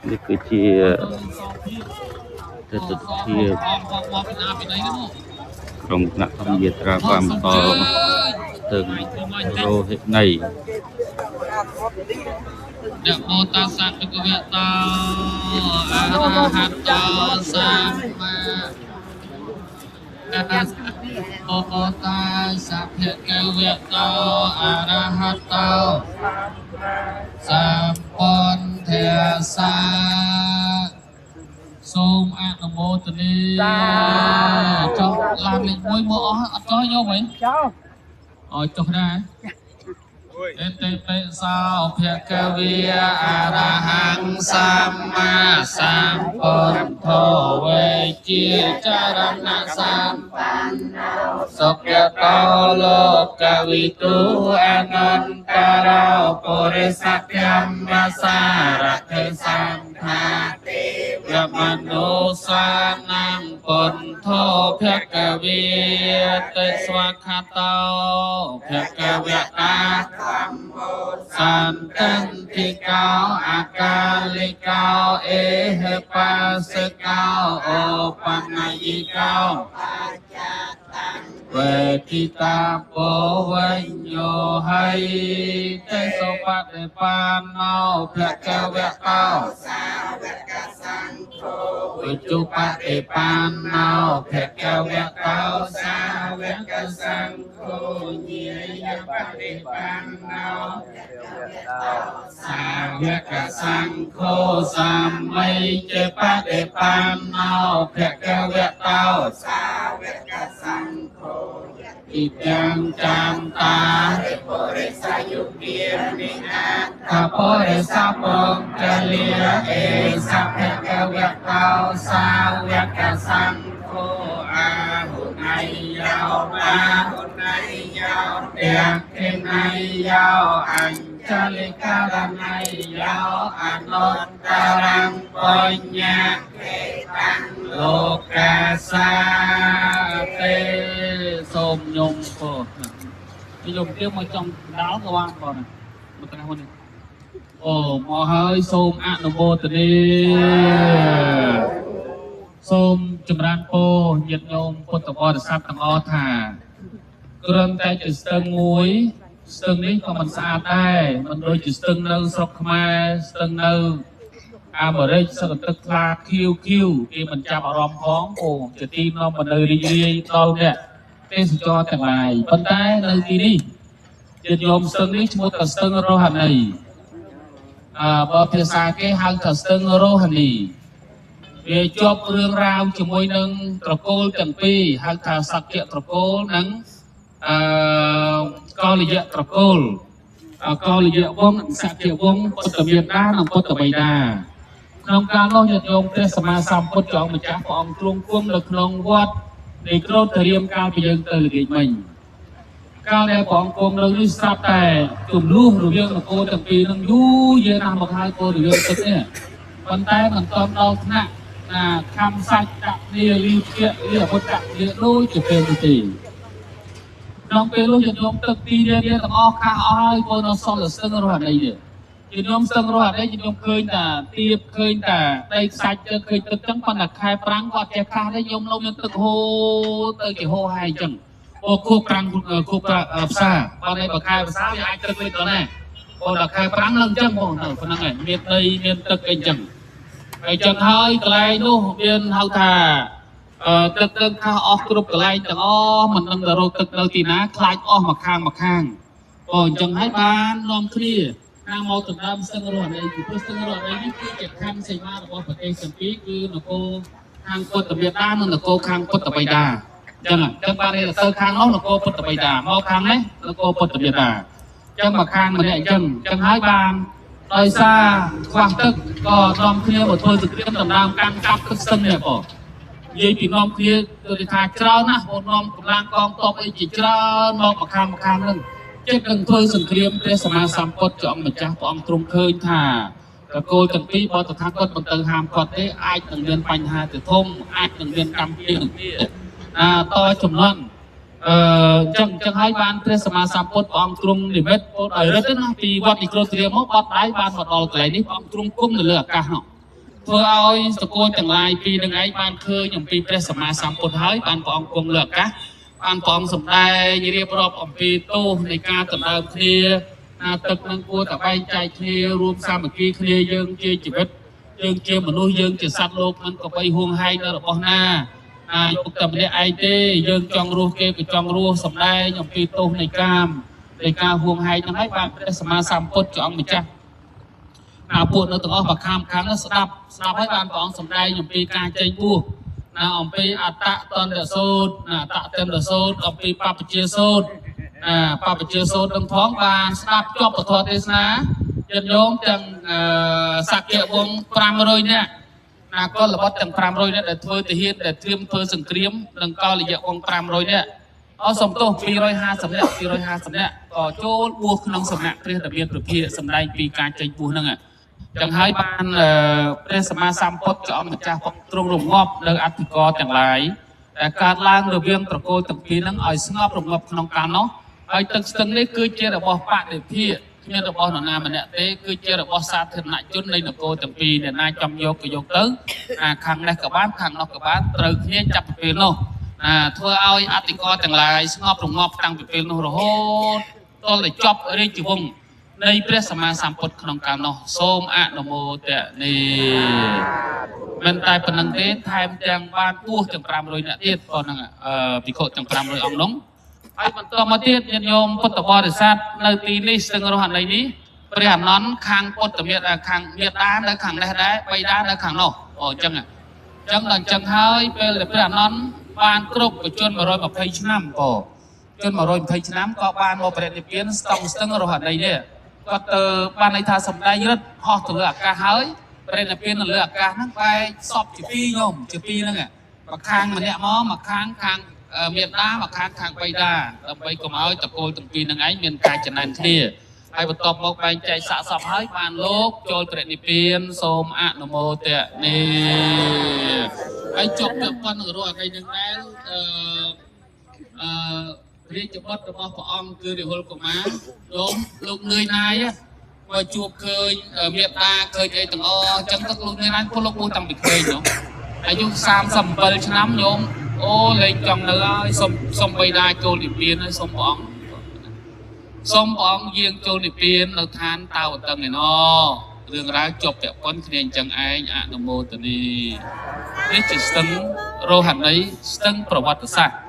នេះគឺជាទស្សនវិជ្ជាក្រុមគណៈកម្មយាត្រាបានបន្តស្ទឹងរោហិនីអ្នកមោតាសៈពិកវៈតោអរហតោសម្មាអូតាសៈពិកវៈតោអរហតោសម្ពន្ធសាសូមអនុមោទនាចុះឡើងលេខ1មកអស់អត់ចុះយកហ្មងចុះអត់ចុះដែរអេតិបិសោភគវិអរហង្គសម្មាសម្ពុទ្ធោវេជាចរណសម្បណ្ណោសុខតោលោកវិទូអនន្តរោពុរិសធម្មសារតិសង្ឃាទេវមនោសានំពុទ្ធោភគវិតិស្វខតោភគវតាសន្តន្តិកោអកាલિកោអេហេបាសិកោអូបញ្ញយិកោវេទិតាពោវិញ្ញោហៃទេសុបតិបានណោភគវតោសាវកសង្ឃោវិជុបតិបានណោភគវតោសាវកសង្ឃោញាយបតិបានណោសាវកសង្ឃោសម្មិចេបតិបានណោភគវតោសាវកសង្ឃោឥទាំងចាំតាបរិសយុគានិអាកបរិសបងកលាអេសភគវតោសាវកសង្ឃោអាហុណៃយោអាហុណៃយោទាំងគិណៃយោអញ្ចလိករណៃយោអនន្តរំបញ្ញកេតាំងលោកាសាទេសូមញោមពោញោមទៀតមកចំដល់ក៏បានបងមកត្រង់នេះអូមកហើយសូមអនុមោទនាសូមចម្រើនពរញាតិញោមពុទ្ធបរិស័ទទាំងអស់ថាគ្រាន់តែជាស្ទឹងមួយស្ទឹងនេះក៏មិនស្អាតដែរមិនដូចជាស្ទឹងនៅស្រុកខ្មែរស្ទឹងនៅអាមេរិកសឹកទឹកថ្លាខៀវគេមិនចាប់អារម្មណ៍ផងអូជាទីនាំមកនៅរីករាយដល់អ្នកទេសចរទាំងឡាយប៉ុន្តែនៅទីនេះជាញោមស្ទឹងនេះឈ្មោះថាស្ទឹងរោហនីបើភាសាគេហៅថាស្ទឹងរោហនីវាជាប់រឿងរ៉ាវជាមួយនឹងត្រកូលទាំងពីរហៅថាសក្យត្រកូលនិងកលយៈត្រកូលកលយៈវង្សសក្យវង្សពុទ្ធមេតានិងពុទ្ធបិតាក្នុងកាលនោះញាតិញោមព្រះសម្មាសម្ពុទ្ធចង់ម្ចាស់ព្រះអង្គទ្រង់គង់នៅក្នុងវត្តនៃក្រោតរៀមកាលពីយើងទៅល្ងាចមិញកាលដែលព្រះអង្គគង់នៅនេះស្រាប់តែទម្លុះរវាងនគរទាំងពីរនឹងយូរយារណាស់មកហើយគោរវាងទឹកនេះប៉ុន្តែមិនទាន់ដល់ថ្នាក់ខំសាច់ដាក់គ្នាលីភៈលីអពុទ្ធៈលីដូចជាពេលនេះទេក្នុងពេលនោះញាតិញោមទឹកទីនេះទាំងអស់ខាស់អស់ហើយពលនៅសល់តែស្ទឹងរស់អីនេះញាតិញោមស្ទឹងរស់អីញាតិញោមឃើញតែទៀបឃើញតែដីខ្សាច់ទៅឃើញទឹកចឹងប៉ុន្តែខែប្រាំងគាត់ចេះខ្លះទេញោមលោកមានទឹកហូរទៅជាហូរហើយចឹងអូខូបប្រាំងខូបផ្សារបើនេះបើខែផ្សារវាអាចទឹកលេចដល់ណាបើដល់ខែប្រាំងនឹងចឹងបងទៅប៉ុណ្្នឹងឯងមានដីមានទឹកអីចឹងហើយចឹងហើយកន្លែងនោះមានហៅថាទឹកខះអស់គ្រប់កន្លែងទាំងអស់មិនដឹងទៅរកទឹកនៅទីណាខ្លាចអស់មកខាងបងអញ្ចឹងហើយបាននាំគ្នាតាមមកដណ្ដើមស្ទឹងរស់នេះព្រោះស្ទឹងរស់នេះគឺជាខណ្ឌសីមារបស់ប្រទេសទាំងពីរគឺនគរខាងពុទ្ធមេតានិងនគរខាងពុទ្ធបិតាអញ្ចឹងបានទៅខាងនោះនគរពុទ្ធបិតាមកខាងនេះនគរពុទ្ធមេតាអញ្ចឹងមកខាងម្នាក់អញ្ចឹងហើយបានដោយសារខ្វះទឹកក៏នាំគ្នាមកធ្វើសង្គ្រាមដណ្ដើមកាន់កាប់ទឹកស្ទឹងនេះបងនិយាយពីនាំគ្នាទៅថាច្រើនណាស់បងនាំកម្លាំងកងទ័ពអីជាច្រើនមកខាងហ្នឹងចិត្តនឹងធ្វើសង្គ្រាមព្រះសម្មាសម្ពុទ្ធព្រះអង្គម្ចាស់ព្រះអង្គទ្រង់ឃើញថាតកូលទាំងពីរបើតថាគាត់មិនទៅហាមគាត់ទេអាចនឹងមានបញ្ហាទៅធំអាចនឹងមានកម្មពៀនឹងទៀតតចំនួន ចឹងហើយបានព្រះសម្មាសម្ពុទ្ធព្រះអង្គទ្រង់និមិត្តពោលឲ្យរឹតណាពីវត្តនិក្រូធរាមកបាត់ដៃបានមកដល់កន្លែងនេះព្រះអង្គទ្រង់គង់នៅលើអាកាសនោះធ្វើឲ្យសកលទាំងឡាយពីនឹងឯងបានឃើញអំពីព្រះសម្មាសម្ពុទ្ធហើយបានព្រះអង្គគង់លើអាកាសបានព្រះអង្គសម្ដែងរៀបរាប់អំពីទោសនៃការដណ្ដើមគ្នាទឹកនឹងគួរតែបែងចែកគ្នារួមសាមគ្គីគ្នាយើងជាជីវិតយើងជាមនុស្សយើងជាសត្វលោកមិនក៏បីហួងហែងនៅរបស់ណាយកតែម្នាក់ឯងទេយើងចង់រស់គេក៏ចង់រស់សម្ដែងអំពីទោសនៃកាមនៃការហួងហែងហ្នឹងហើយបានព្រះសម្មាសម្ពុទ្ធព្រះអង្គម្ចាស់ពួកនៅទាំងអស់បខាំខាងស្ដាប់ហើយបានព្រះអង្គសម្ដែងអំពីការចេញបួសអំពីអតតន្តសូត្រអតតន្តសូត្រអំពីបព្វជិសូត្របព្វជិសូត្រនឹងផងបានស្ដាប់ជាប់ពធទេសនាញាតិញោមទាំងសក្យវង្ស500នាក់កុលបុត្រទាំង500នាក់ដែលធ្វើទាហានដែលត្រៀមធ្វើសង្គ្រាមនឹងកលយៈវង្ស500នាក់សំទោស250នាក់ក៏ចូលបួសក្នុងសំណាក់ព្រះរាមាប្រភាសម្ដែងពីការចេញបួសហ្នឹងចឹងហើយបានព្រះសម្មាសម្ពុទ្ធព្រះអង្គម្ចាស់ទ្រង់រងាប់នៅអធិការទាំងឡាយដែលកើតឡើងរវាងត្រកូលទាំងពីរហ្នឹងឲ្យស្ងប់រងាប់ក្នុងកាលនោះហើយទឹកស្ទឹងនេះគឺជារបស់បដិភិគ្មានរបស់នរណាម្នាក់ទេគឺជារបស់សាធារណជននៃនគរទាំងពីរអ្នកណាចង់យកក៏យកទៅខាងនេះក៏បានខាងនោះក៏បានត្រូវគ្នាចាប់ពីពេលនោះធ្វើឲ្យអធិការទាំងឡាយស្ងប់រងាប់តាំងពីពេលនោះរហូតដល់តែចប់រាជវង្សនៃព្រះសម្មាសម្ពុទ្ធក្នុងកាលនោះសូមអនុមោទនាមិនតែប៉ុណ្្នឹងទេថែមទាំងបានពោះទាំង500នាក់ទៀតក៏នឹងភិក្ខុទាំង500អង្គនោះហើយបន្តមកទៀតញាតិញោមពុទ្ធបរិស័ទនៅទីនេះស្ទឹងរស់អានេះព្រះអនន្តខាងពុទ្ធមេត្តាខាងមេត្តានៅខាងនេះដែរបៃតានៅខាងនោះអញ្ចឹងដល់អញ្ចឹងហើយពេលដែលព្រះអនន្តបានគ្រប់បជន120ឆ្នាំជន120ឆ្នាំក៏បានមកប្រតិនិព្វានស្ទឹងរស់អានេះគាត់ទៅបានន័យថាសម្ដែងរិទ្ធហោះទៅលើអាកាសហើយប្រតិនិព្វាននៅលើអាកាសហ្នឹងបែកសពជាពីរញោមជាពីរហ្នឹងមកខាងម្នាក់មកខាងមេត្តាមកខាងបៃតាដើម្បីកុំឲ្យតកូលទាំងពីរហ្នឹងឯងមានការចំណែនគ្នាហើយបន្ទាប់មកបែងចែកសាកសពហើយបានលោកចូលប្រតិនិព្វានសូមអនុមោទនាហើយចប់ទៅប៉ុណ្្នឹងរស់ថ្ងៃហ្នឹងដែររាជបុត្ររបស់ព្រះអង្គគឺរាហុលកុមារលោកនឿយណាយមកជួបឃើញមេត្តាឃើញអីទាំងអស់អញ្ចឹងទៅលោកនឿយណាយពលលោកមួយតាំងពីក្មេងនោះអាយុ37ឆ្នាំញោមអូលេងចង់នៅហើយសុំបិតាចូលនិព្វានហើយសុំព្រះអង្គយាងចូលនិព្វាននៅឋានតាវតឹងឯណោរឿងរ៉ាវចប់ពាក់ព័ន្ធគ្នាអញ្ចឹងឯងអនុមោទនីនេះជាស្ទឹងរស់ហនីស្ទឹងប្រវត្តិសាស្ត្រ